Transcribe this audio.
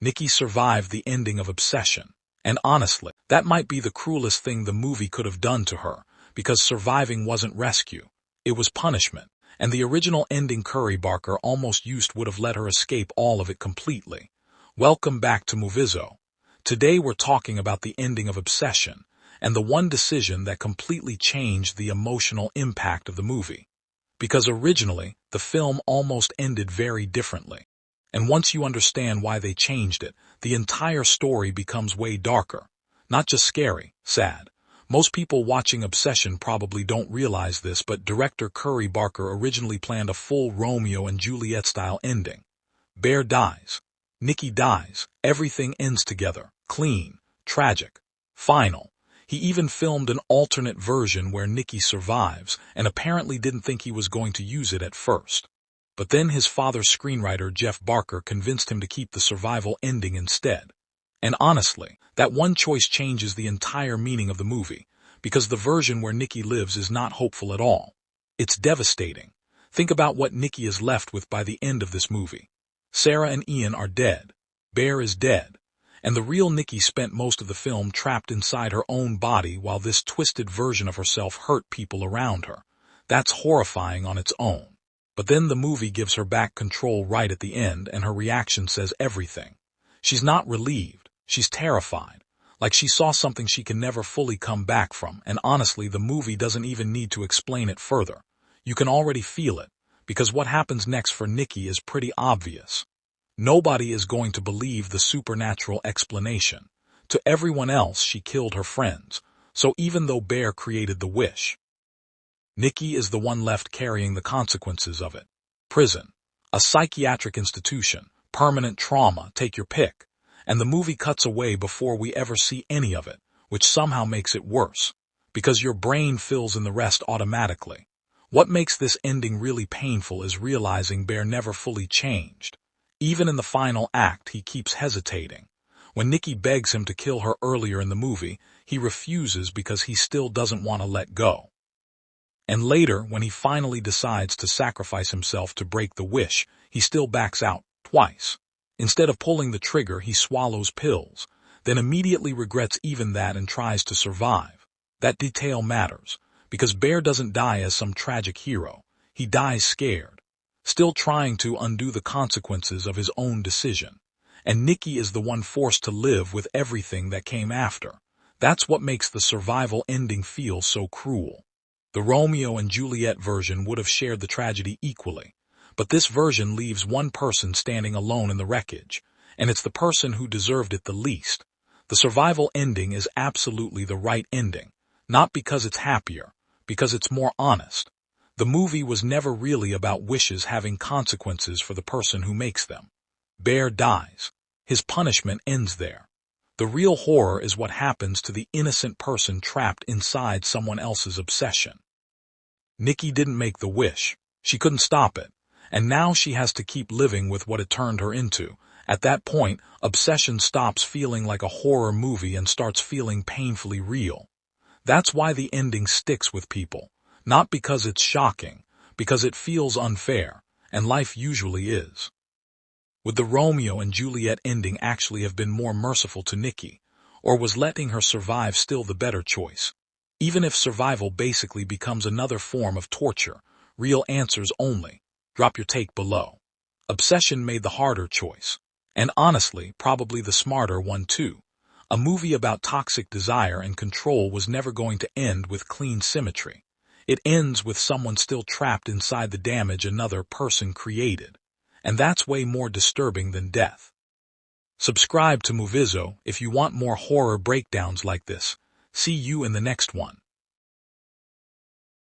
Nikki survived the ending of Obsession. And honestly, that might be the cruelest thing the movie could have done to her, because surviving wasn't rescue. It was punishment, and the original ending Curry Barker almost used would have let her escape all of it completely. Welcome back to Movizo. Today we're talking about the ending of Obsession, and the one decision that completely changed the emotional impact of the movie. Because originally, the film almost ended very differently. And once you understand why they changed it, the entire story becomes way darker. Not just scary, sad. Most people watching Obsession probably don't realize this, but director Curry Barker originally planned a full Romeo and Juliet style ending. Bear dies. Nikki dies. Everything ends together. Clean. Tragic. Final. He even filmed an alternate version where Nikki survives, and apparently didn't think he was going to use it at first. But then his father's screenwriter Jeff Barker convinced him to keep the survival ending instead. And honestly, that one choice changes the entire meaning of the movie, because the version where Nikki lives is not hopeful at all. It's devastating. Think about what Nikki is left with by the end of this movie. Sarah and Ian are dead. Bear is dead. And the real Nikki spent most of the film trapped inside her own body while this twisted version of herself hurt people around her. That's horrifying on its own. But then the movie gives her back control right at the end, and her reaction says everything. She's not relieved. She's terrified. Like she saw something she can never fully come back from, and honestly, the movie doesn't even need to explain it further. You can already feel it, because what happens next for Nikki is pretty obvious. Nobody is going to believe the supernatural explanation. To everyone else, she killed her friends. So even though Bear created the wish, Nikki is the one left carrying the consequences of it. Prison. A psychiatric institution. Permanent trauma, take your pick. And the movie cuts away before we ever see any of it, which somehow makes it worse. Because your brain fills in the rest automatically. What makes this ending really painful is realizing Bear never fully changed. Even in the final act, he keeps hesitating. When Nikki begs him to kill her earlier in the movie, he refuses because he still doesn't want to let go. And later, when he finally decides to sacrifice himself to break the wish, he still backs out, twice. Instead of pulling the trigger, he swallows pills, then immediately regrets even that and tries to survive. That detail matters, because Bear doesn't die as some tragic hero. He dies scared, still trying to undo the consequences of his own decision. And Nikki is the one forced to live with everything that came after. That's what makes the survival ending feel so cruel. The Romeo and Juliet version would have shared the tragedy equally, but this version leaves one person standing alone in the wreckage, and it's the person who deserved it the least. The survival ending is absolutely the right ending, not because it's happier, because it's more honest. The movie was never really about wishes having consequences for the person who makes them. Bear dies. His punishment ends there. The real horror is what happens to the innocent person trapped inside someone else's obsession. Nikki didn't make the wish. She couldn't stop it. And now she has to keep living with what it turned her into. At that point, Obsession stops feeling like a horror movie and starts feeling painfully real. That's why the ending sticks with people. Not because it's shocking, because it feels unfair, and life usually is. Would the Romeo and Juliet ending actually have been more merciful to Nikki, or was letting her survive still the better choice? Even if survival basically becomes another form of torture, real answers only. Drop your take below. Obsession made the harder choice, and honestly, probably the smarter one too. A movie about toxic desire and control was never going to end with clean symmetry. It ends with someone still trapped inside the damage another person created. And that's way more disturbing than death. Subscribe to Movizo if you want more horror breakdowns like this. See you in the next one.